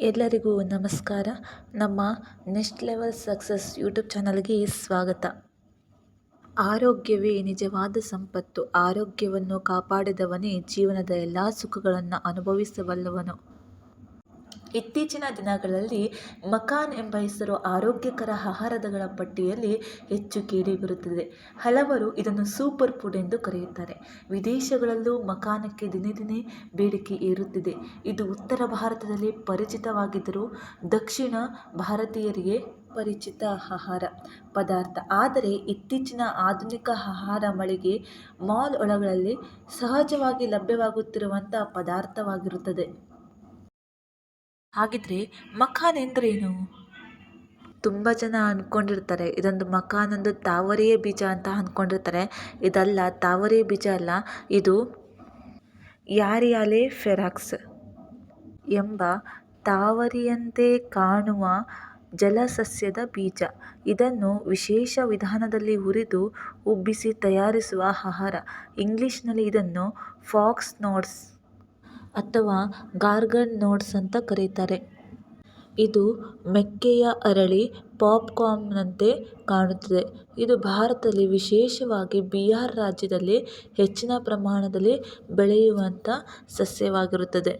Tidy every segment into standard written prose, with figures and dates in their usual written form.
ಎಲ್ಲರಿಗೂ ನಮಸ್ಕಾರ. ನಮ್ಮ ನೆಕ್ಸ್ಟ್ ಲೆವೆಲ್ ಸಕ್ಸಸ್ ಯೂಟ್ಯೂಬ್ ಚಾನಲ್ಗೆ ಸ್ವಾಗತ. ಆರೋಗ್ಯವೇ ನಿಜವಾದ ಸಂಪತ್ತು. ಆರೋಗ್ಯವನ್ನು ಕಾಪಾಡಿದವನೇ ಜೀವನದ ಎಲ್ಲ ಸುಖಗಳನ್ನು ಅನುಭವಿಸಬಲ್ಲವನು. ಇತ್ತೀಚಿನ ದಿನಗಳಲ್ಲಿ ಮಕಾನ್ ಎಂಬ ಹೆಸರು ಆರೋಗ್ಯಕರ ಆಹಾರಗಳ ಪಟ್ಟಿಯಲ್ಲಿ ಹೆಚ್ಚು ಕೇಳಿಬರುತ್ತದೆ. ಹಲವರು ಇದನ್ನು ಸೂಪರ್ ಫುಡ್ ಎಂದು ಕರೆಯುತ್ತಾರೆ. ವಿದೇಶಗಳಲ್ಲೂ ಮಕಾನಕ್ಕೆ ದಿನೇ ದಿನೇ ಬೇಡಿಕೆ ಏರುತ್ತಿದೆ. ಇದು ಉತ್ತರ ಭಾರತದಲ್ಲಿ ಪರಿಚಿತವಾಗಿದ್ದರೂ ದಕ್ಷಿಣ ಭಾರತೀಯರಿಗೆ ಪರಿಚಿತ ಆಹಾರ ಪದಾರ್ಥ. ಆದರೆ ಇತ್ತೀಚಿನ ಆಧುನಿಕ ಆಹಾರ ಮಳಿಗೆ ಮಾಲ್ ಒಳಗಳಲ್ಲಿ ಸಹಜವಾಗಿ ಲಭ್ಯವಾಗುತ್ತಿರುವಂಥ ಪದಾರ್ಥವಾಗಿರುತ್ತದೆ. ಹಾಗಿದ್ರೆ ಮಕಾನ್ ಎಂದರೇನು? ತುಂಬ ಜನ ಅಂದ್ಕೊಂಡಿರ್ತಾರೆ ಇದೊಂದು ಮಕಾನ್ ಒಂದು ತಾವರೆಯ ಬೀಜ ಅಂತ ಅಂದ್ಕೊಂಡಿರ್ತಾರೆ. ಇದಲ್ಲ, ತಾವರೆ ಬೀಜ ಅಲ್ಲ, ಇದು ಯಾರಿಯಾಲೆ ಫೆರಾಕ್ಸ್ ಎಂಬ ತಾವರೆಯಂತೆ ಕಾಣುವ ಜಲಸಸ್ಯದ ಬೀಜ. ಇದನ್ನು ವಿಶೇಷ ವಿಧಾನದಲ್ಲಿ ಹುರಿದು ಉಬ್ಬಿಸಿ ತಯಾರಿಸುವ ಆಹಾರ. ಇಂಗ್ಲಿಷ್ನಲ್ಲಿ ಇದನ್ನು ಫಾಕ್ಸ್ ನಟ್ಸ್ ಅಥವಾ ಗಾರ್ಗನ್ ನಟ್ಸ್ ಅಂತ ಕರೀತಾರೆ. ಇದು ಮೆಕ್ಕೆಯ ಅರಳಿ ಪಾಪ್ಕಾರ್ನ್ನಂತೆ ಕಾಣುತ್ತದೆ. ಇದು ಭಾರತದಲ್ಲಿ ವಿಶೇಷವಾಗಿ ಬಿಹಾರ್ ರಾಜ್ಯದಲ್ಲಿ ಹೆಚ್ಚಿನ ಪ್ರಮಾಣದಲ್ಲಿ ಬೆಳೆಯುವಂಥ ಸಸ್ಯವಾಗಿರುತ್ತದೆ.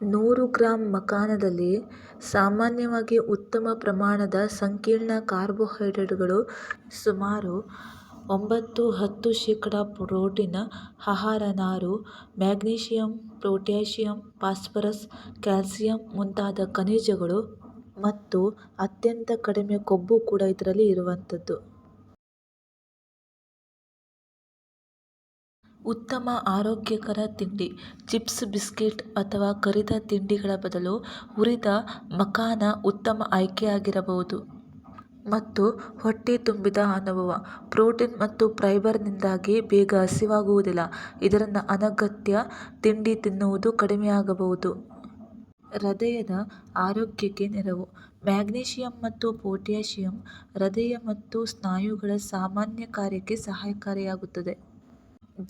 100 ಗ್ರಾಂ ಮಕಾನದಲ್ಲಿ ಸಾಮಾನ್ಯವಾಗಿ ಉತ್ತಮ ಪ್ರಮಾಣದ ಸಂಕೀರ್ಣ ಕಾರ್ಬೋಹೈಡ್ರೇಟ್ಗಳು, ಸುಮಾರು 9-10% ಪ್ರೋಟೀನ್, ಆಹಾರ ನಾರು, ಮ್ಯಾಗ್ನೀಷಿಯಂ, ಪೊಟ್ಯಾಷಿಯಂ, ಫಾಸ್ಫರಸ್, ಕ್ಯಾಲ್ಸಿಯಂ ಮುಂತಾದ ಖನಿಜಗಳು ಮತ್ತು ಅತ್ಯಂತ ಕಡಿಮೆ ಕೊಬ್ಬು ಕೂಡ ಇದರಲ್ಲಿ ಇರುವಂಥದ್ದು. ಉತ್ತಮ ಆರೋಗ್ಯಕರ ತಿಂಡಿ. ಚಿಪ್ಸ್, ಬಿಸ್ಕೆಟ್ ಅಥವಾ ಕರಿದ ತಿಂಡಿಗಳ ಬದಲು ಹುರಿದ ಮಕಾನ ಉತ್ತಮ ಆಯ್ಕೆಯಾಗಿರಬಹುದು ಮತ್ತು ಹೊಟ್ಟೆ ತುಂಬಿದ ಅನುಭವ. ಪ್ರೋಟೀನ್ ಮತ್ತು ಫೈಬರ್ನಿಂದಾಗಿ ಬೇಗ ಹಸಿವಾಗುವುದಿಲ್ಲ. ಇದರಿಂದ ಅನಗತ್ಯ ತಿಂಡಿ ತಿನ್ನುವುದು ಕಡಿಮೆಯಾಗಬಹುದು. ಹೃದಯದ ಆರೋಗ್ಯಕ್ಕೆ ನೆರವು. ಮ್ಯಾಗ್ನೀಷಿಯಂ ಮತ್ತು ಪೊಟ್ಯಾಷಿಯಂ ಹೃದಯ ಮತ್ತು ಸ್ನಾಯುಗಳ ಸಾಮಾನ್ಯ ಕಾರ್ಯಕ್ಕೆ ಸಹಾಯಕಾರಿಯಾಗುತ್ತದೆ.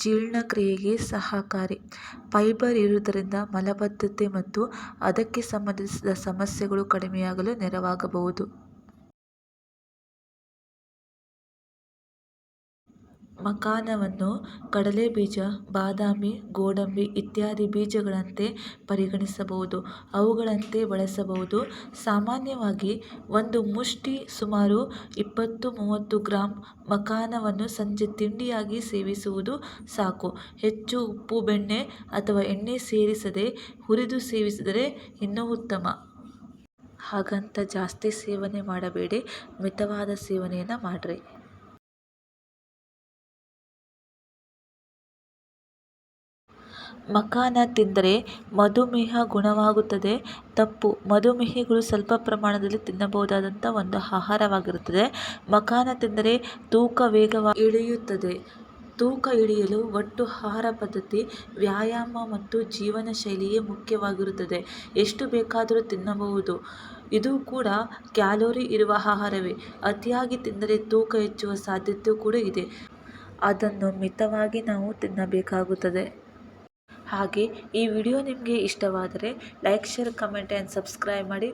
ಜೀರ್ಣಕ್ರಿಯೆಗೆ ಸಹಕಾರಿ. ಫೈಬರ್ ಇರುವುದರಿಂದ ಮಲಬದ್ಧತೆ ಮತ್ತು ಅದಕ್ಕೆ ಸಂಬಂಧಿಸಿದ ಸಮಸ್ಯೆಗಳು ಕಡಿಮೆಯಾಗಲು ನೆರವಾಗಬಹುದು. ಮಕಾನವನ್ನು ಕಡಲೆಬೀಜ, ಬಾದಾಮಿ, ಗೋಡಂಬಿ ಇತ್ಯಾದಿ ಬೀಜಗಳಂತೆ ಪರಿಗಣಿಸಬಹುದು. ಅವುಗಳಂತೆ ಬಳಸಬಹುದು. ಸಾಮಾನ್ಯವಾಗಿ ಒಂದು ಮುಷ್ಟಿ ಸುಮಾರು 20-30 ಗ್ರಾಂ ಮಕಾನವನ್ನು ಸಂಜೆ ತಿಂಡಿಯಾಗಿ ಸೇವಿಸುವುದು ಸಾಕು. ಹೆಚ್ಚು ಉಪ್ಪು, ಬೆಣ್ಣೆ ಅಥವಾ ಎಣ್ಣೆ ಸೇರಿಸದೆ ಹುರಿದು ಸೇವಿಸಿದರೆ ಇನ್ನೂ ಉತ್ತಮ. ಹಾಗಂತ ಜಾಸ್ತಿ ಸೇವನೆ ಮಾಡಬೇಡಿ, ಮಿತವಾದ ಸೇವನೆಯನ್ನು ಮಾಡ್ರಿ. ಮಕಾನ ತಿಂದರೆ ಮಧುಮೇಹ ಗುಣವಾಗುತ್ತದೆ. ತಪ್ಪು. ಮಧುಮೇಹಿಗಳು ಸ್ವಲ್ಪ ಪ್ರಮಾಣದಲ್ಲಿ ತಿನ್ನಬಹುದಾದಂಥ ಒಂದು ಆಹಾರವಾಗಿರುತ್ತದೆ. ಮಕಾನ ತಿಂದರೆ ತೂಕ ವೇಗವಾಗಿ ಇಳಿಯುತ್ತದೆ. ತೂಕ ಇಳಿಯಲು ಒಟ್ಟು ಆಹಾರ ಪದ್ಧತಿ, ವ್ಯಾಯಾಮ ಮತ್ತು ಜೀವನ ಶೈಲಿಯೇ ಮುಖ್ಯವಾಗಿರುತ್ತದೆ. ಎಷ್ಟು ಬೇಕಾದರೂ ತಿನ್ನಬಹುದು. ಇದು ಕೂಡ ಕ್ಯಾಲೋರಿ ಇರುವ ಆಹಾರವೇ. ಅತಿಯಾಗಿ ತಿಂದರೆ ತೂಕ ಹೆಚ್ಚುವ ಸಾಧ್ಯತೆ ಕೂಡ ಇದೆ. ಅದನ್ನು ಮಿತವಾಗಿ ನಾವು ತಿನ್ನಬೇಕಾಗುತ್ತದೆ. ಹಾಗೆ ಈ ವಿಡಿಯೋ ನಿಮಗೆ ಇಷ್ಟವಾದರೆ like, share, comment and subscribe ಮಾಡಿ.